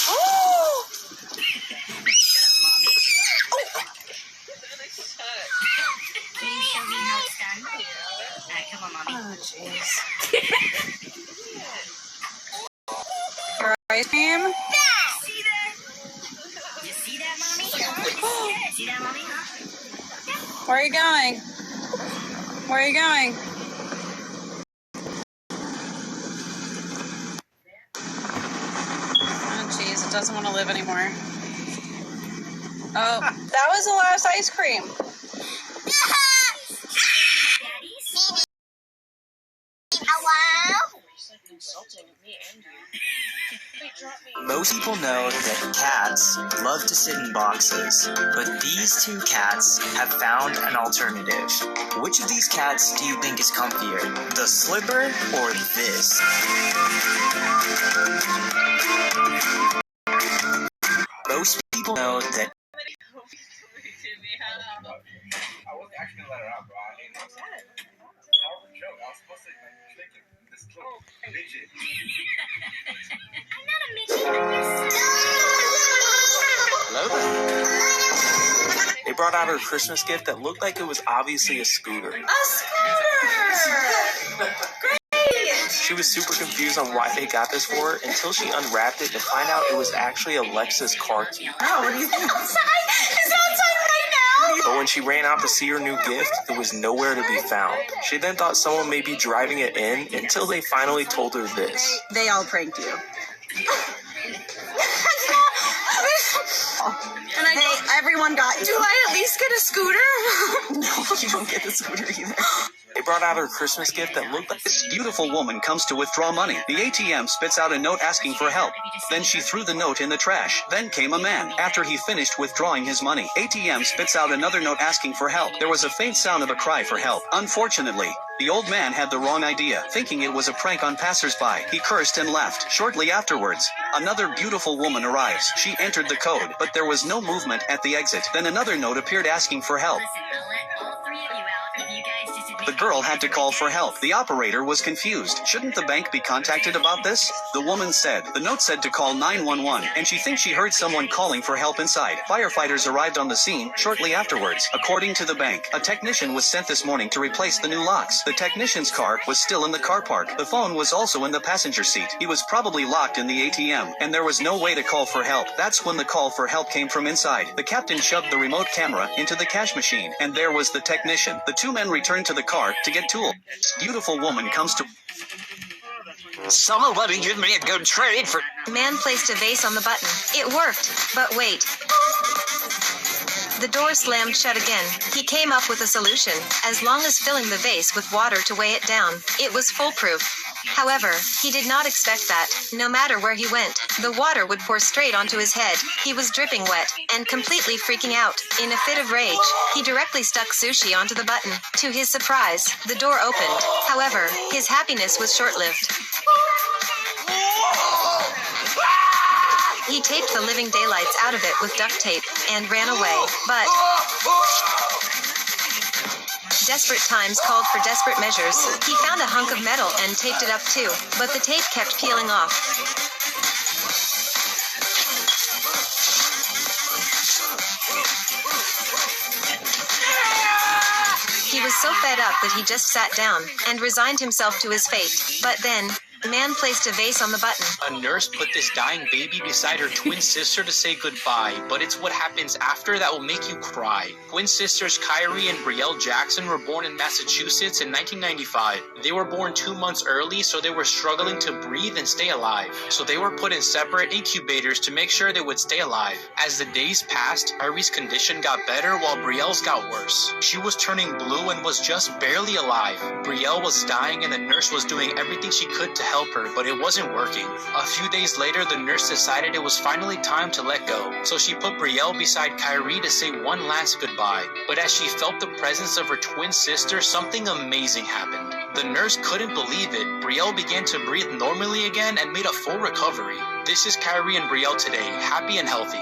Oh! Can you show me how it's done? Alright, come on, Mommy. Oh, jeez. Your ice cream? See that? You see that, Mommy? See that, Mommy? Where are you going? Where are you going? Oh, jeez, it doesn't want to live anymore. Oh, that was the last ice cream. Most people know that cats love to sit in boxes, but these two cats have found an alternative. Which of these cats do you think is comfier? The slipper or this? Most people know that. I was actually gonna let her out, bro. I mean, that was a joke. I was supposed to trick this little midget. I'm not a midget, but you're Hello? They brought out her Christmas gift that looked like it was obviously a scooter. A scooter! Great! She was super confused on why they got this for her until she unwrapped it to find out it was actually Alexa's car key. Oh, what do you think? outside! It's outside right now! But when she ran out to see her new gift, it was nowhere to be found. She then thought someone may be driving it in until they finally told her this. They all pranked you. And everyone got you. Do I at least get a scooter? No, you don't get the scooter either. They brought out her Christmas gift that looked like This beautiful woman comes to withdraw money. The ATM spits out a note asking for help. Then she threw the note in the trash. Then came a man. After he finished withdrawing his money, ATM spits out another note asking for help. There was a faint sound of a cry for help. Unfortunately, the old man had the wrong idea, thinking it was a prank on passersby. He cursed and left. Shortly afterwards, another beautiful woman arrives. She entered the code, but there was no movement at the exit. Then another note appeared asking for help. Listen, I'll let all three of you out if you guys just admit The girl had to call for help. The operator was confused. Shouldn't the bank be contacted about this? The woman said. The note said to call 911, and she thinks she heard someone calling for help inside. Firefighters arrived on the scene shortly afterwards. According to the bank, a technician was sent this morning to replace the new locks. The technician's car was still in the car park. The phone was also in the passenger seat. He was probably locked in the ATM, and there was no way to call for help. That's when the call for help came from inside. The captain shoved the remote camera into the cash machine, and there was the technician. The two men returned to the car to get tools. Beautiful woman comes to. Somebody give me a good trade for. Man placed a vase on the button. It worked. But wait. The door slammed shut again. He came up with a solution. As long as filling the vase with water to weigh it down, it was foolproof. However, he did not expect that, no matter where he went, the water would pour straight onto his head. He was dripping wet, and completely freaking out. In a fit of rage, he directly stuck sushi onto the button. To his surprise, the door opened. However, his happiness was short-lived. He taped the living daylights out of it with duct tape, and ran away, but desperate times called for desperate measures. He found a hunk of metal and taped it up too, but the tape kept peeling off. He was so fed up that he just sat down and resigned himself to his fate. But then, man placed a vase on the button. A nurse put this dying baby beside her twin sister to say goodbye, but it's what happens after that will make you cry. Twin sisters Kyrie and Brielle Jackson were born in Massachusetts in 1995. They were born 2 months early, so they were struggling to breathe and stay alive. So they were put in separate incubators to make sure they would stay alive. As the days passed, Kyrie's condition got better while Brielle's got worse. She was turning blue and was just barely alive. Brielle was dying and the nurse was doing everything she could to help her, but it wasn't working. A few days later, the nurse decided it was finally time to let go. So she put Brielle beside Kyrie to say one last goodbye. But as she felt the presence of her twin sister, something amazing happened. The nurse couldn't believe it. Brielle began to breathe normally again and made a full recovery. This is Kyrie and Brielle today, happy and healthy.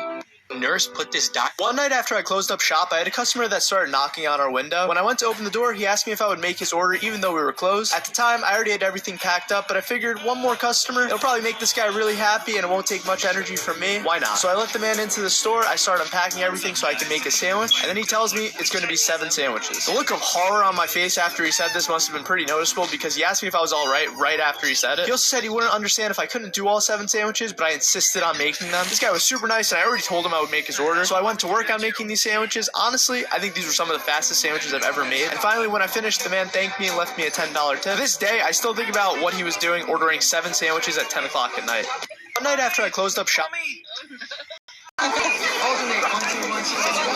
Nurse put this One night after I closed up shop, I had a customer that started knocking on our window. When I went to open the door, he asked me if I would make his order even though we were closed. At the time, I already had everything packed up, but I figured one more customer, it'll probably make this guy really happy and it won't take much energy from me. Why not? So I let the man into the store, I started unpacking everything so I can make a sandwich, and then he tells me it's going to be 7 sandwiches. The look of horror on my face after he said this must have been pretty noticeable because he asked me if I was alright right after he said it. He also said he wouldn't understand if I couldn't do all 7 sandwiches, but I insisted on making them. This guy was super nice and I already told him I would make his order, so I went to work on making these sandwiches. Honestly, I think these were some of the fastest sandwiches I've ever made. And finally, when I finished, the man thanked me and left me a $10 tip. To this day, I still think about what he was doing ordering 7 sandwiches at 10 o'clock at night. One night after I closed up shop.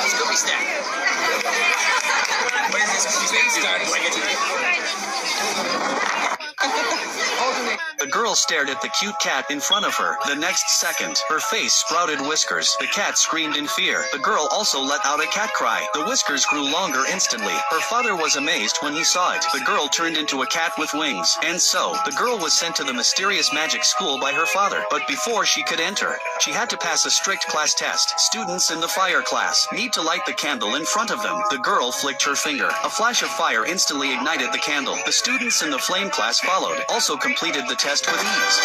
Scooby snack. What is The girl stared at the cute cat in front of her. The next second, her face sprouted whiskers. The cat screamed in fear. The girl also let out a cat cry. The whiskers grew longer instantly. Her father was amazed when he saw it. The girl turned into a cat with wings. And so, the girl was sent to the mysterious magic school by her father. But before she could enter, she had to pass a strict class test. Students in the fire class need to light the candle in front of them. The girl flicked her finger. A flash of fire instantly ignited the candle. The students in the flame class followed, also completed the test with ease.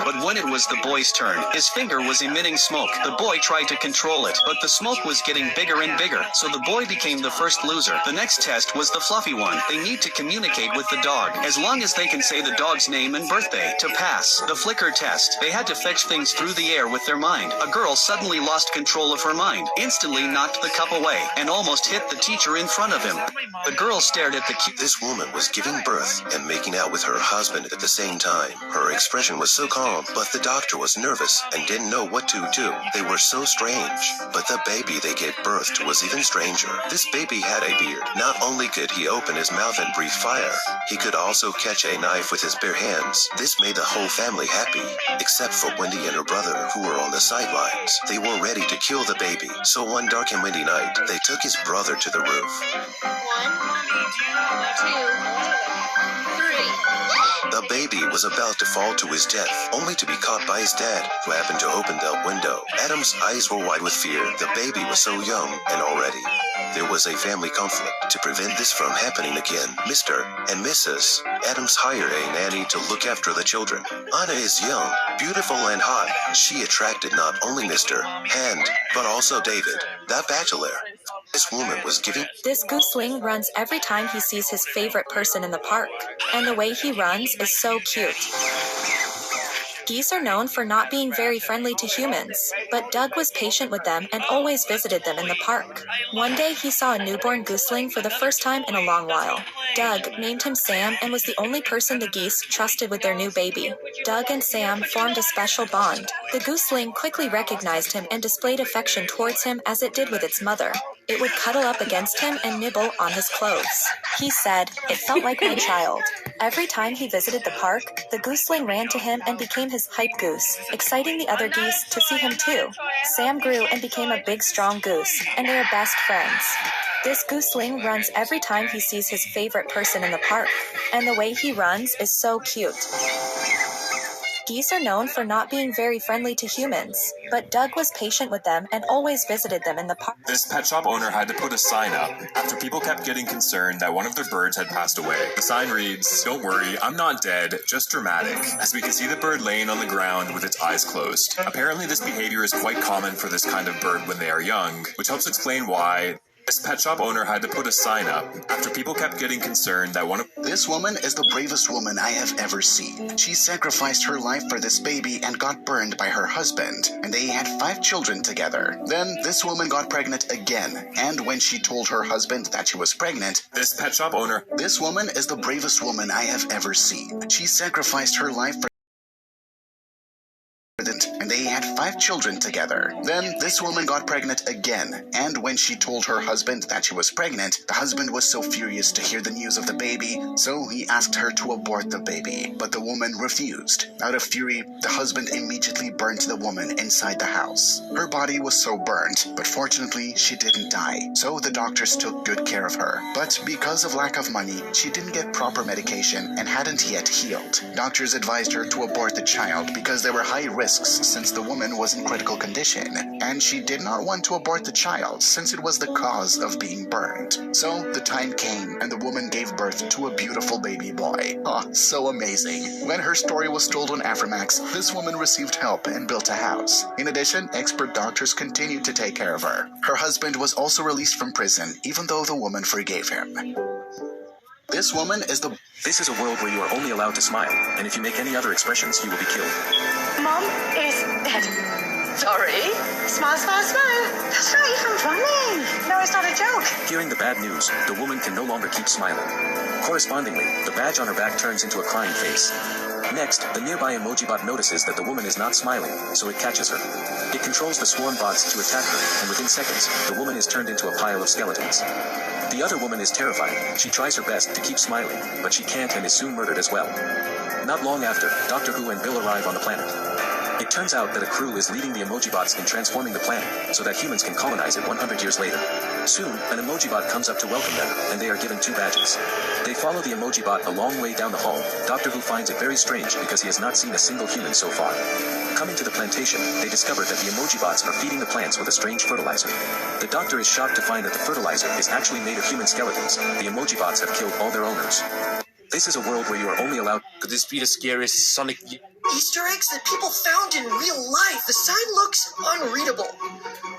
But when it was the boy's turn, his finger was emitting smoke. The boy tried to control it, but the smoke was getting bigger and bigger, so the boy became the first loser. The next test was the fluffy one. They need to communicate with the dog, as long as they can say the dog's name and birthday. To pass the flicker test, they had to fetch things through the air with their mind. A girl suddenly lost control of her mind, instantly knocked the cup away, and almost hit the teacher in front of him. The girl stared at the This woman was giving birth and making out with her husband at the same time. Her expression was so calm, but the doctor was nervous and didn't know what to do. They were so strange. But the baby they gave birth to was even stranger. This baby had a beard. Not only could he open his mouth and breathe fire, he could also catch a knife with his bare hands. This made the whole family happy, except for Wendy and her brother, who were on the sidelines. They were ready to kill the baby. So one dark and windy night, they took his brother to the roof. 1, 2, 3. The baby was about to fall to his death, only to be caught by his dad, who happened to open the window. Adam's eyes were wide with fear. The baby was so young, and already there was a family conflict. To prevent this from happening again, Mr. and Mrs. Adams hired a nanny to look after the children. Anna is young, beautiful, and hot. She attracted not only Mr. Hand, but also David, the bachelor. This woman was giving. This gooseling runs every time he sees his favorite person in the park, and the way he runs is so cute. Geese are known for not being very friendly to humans, but Doug was patient with them and always visited them in the park. One day he saw a newborn gooseling for the first time in a long while. Doug named him Sam and was the only person the geese trusted with their new baby. Doug and Sam formed a special bond. The gooseling quickly recognized him and displayed affection towards him as it did with its mother. It would cuddle up against him and nibble on his clothes. He said, "It felt like my child." Every time he visited the park, the gooseling ran to him and became his hype goose, exciting the other geese to see him too. Sam grew and became a big strong goose, and they are best friends. This gooseling runs every time he sees his favorite person in the park, and the way he runs is so cute. Geese are known for not being very friendly to humans, but Doug was patient with them and always visited them in the park. This pet shop owner had to put a sign up after people kept getting concerned that one of their birds had passed away. The sign reads, "Don't worry, I'm not dead, just dramatic," as we can see the bird laying on the ground with its eyes closed. Apparently this behavior is quite common for this kind of bird when they are young, which helps explain why this pet shop owner had to put a sign up after people kept getting concerned that one of. This woman is the bravest woman I have ever seen. She sacrificed her life for this baby and got burned by her husband, and they had 5 children together. Then this woman got pregnant again, and when she told her husband that she was pregnant, this pet shop owner. This woman is the bravest woman I have ever seen. She sacrificed her life for and they had 5 children together. Then this woman got pregnant again, and when she told her husband that she was pregnant, the husband was so furious to hear the news of the baby, so he asked her to abort the baby, but the woman refused. Out of fury, the husband immediately burnt the woman inside the house. Her body was so burnt, but fortunately she didn't die, so the doctors took good care of her. But because of lack of money, she didn't get proper medication and hadn't yet healed. Doctors advised her to abort the child because there were high risks since the woman was in critical condition, and she did not want to abort the child since it was the cause of being burned. So the time came and the woman gave birth to a beautiful baby boy. So amazing. When her story was told on Afrimax, this woman received help and built a house. In addition, expert doctors continued to take care of her. Her husband was also released from prison, even though the woman forgave him. This woman is the... This is a world where you are only allowed to smile, and if you make any other expressions, you will be killed. Mom is dead. Sorry. Smile, smile, smile. That's not even funny. No, it's not a joke. Hearing the bad news, the woman can no longer keep smiling. Correspondingly, the badge on her back turns into a crying face. Next, the nearby emoji bot notices that the woman is not smiling, so it catches her. It controls the swarm bots to attack her, and within seconds, the woman is turned into a pile of skeletons. The other woman is terrified. She tries her best to keep smiling, but she can't and is soon murdered as well. Not long after, Doctor Who and Bill arrive on the planet. It turns out that a crew is leading the emoji bots in transforming the planet, so that humans can colonize it 100 years later. Soon, an emoji bot comes up to welcome them, and they are given 2 badges. They follow the emoji bot a long way down the hall. Doctor Who finds it very strange because he has not seen a single human so far. Coming to the plantation, they discover that the emoji bots are feeding the plants with a strange fertilizer. The doctor is shocked to find that the fertilizer is actually made of human skeletons. The emoji bots have killed all their owners. This is a world where you are only allowed... Could this be the scariest Sonic... Easter eggs that people found in real life. The sign looks unreadable.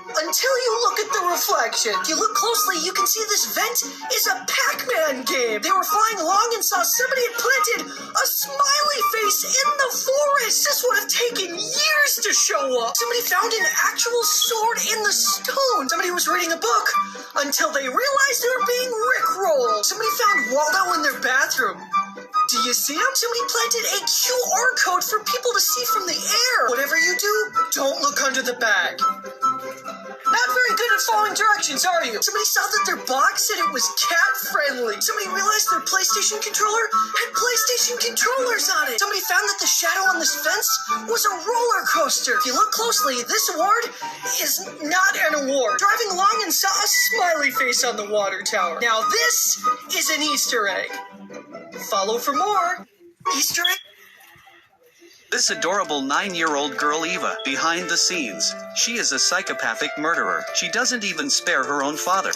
Until you look at the reflection. If you look closely, you can see this vent is a Pac-Man game. They were flying along and saw somebody had planted a smiley face in the forest. This would have taken years to show up. Somebody found an actual sword in the stone. Somebody was reading a book until they realized they were being rickrolled. Somebody found Waldo in their bathroom. Do you see him? Somebody planted a QR code for people to see from the air. Whatever you do, don't look under the bag. Not very good at following directions, are you? Somebody saw that their box said it was cat-friendly. Somebody realized their PlayStation controller had PlayStation controllers on it. Somebody found that the shadow on this fence was a roller coaster. If you look closely, this award is not an award. Driving along and saw a smiley face on the water tower. Now this is an Easter egg. Follow for more. Easter egg. This adorable 9-year-old girl Eva, behind the scenes. She is a psychopathic murderer. She doesn't even spare her own father.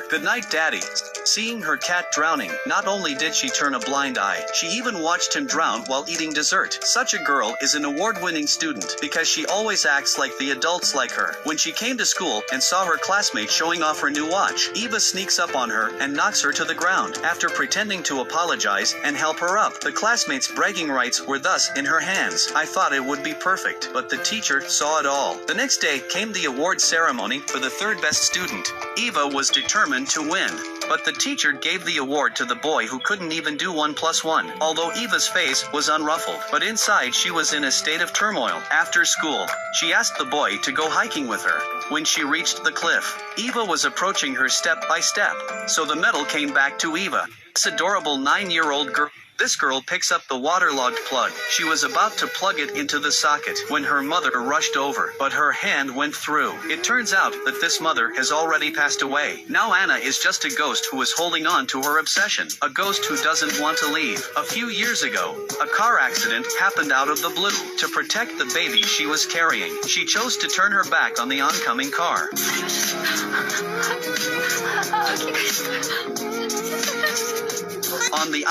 Good night, Daddy. Seeing her cat drowning, not only did she turn a blind eye, she even watched him drown while eating dessert. Such a girl is an award-winning student because she always acts like the adults like her. When she came to school and saw her classmate showing off her new watch, Eva sneaks up on her and knocks her to the ground. After pretending to apologize and help her up, the classmate's bragging rights were thus in her hands. I thought it would be perfect, but the teacher saw it all. The next day came the award ceremony for the 3rd best student. Eva was determined to win, but the teacher gave the award to the boy who couldn't even do 1 + 1. Although Eva's face was unruffled, but inside she was in a state of turmoil. After school, she asked the boy to go hiking with her. When she reached the cliff, Eva was approaching her step by step, so the medal came back to Eva. This adorable 9-year-old girl. This girl picks up the waterlogged plug. She was about to plug it into the socket when her mother rushed over, but her hand went through. It turns out that this mother has already passed away. Now Anna is just a ghost who is holding on to her obsession. A ghost who doesn't want to leave. A few years ago, a car accident happened out of the blue. To protect the baby she was carrying, she chose to turn her back on the oncoming car. On the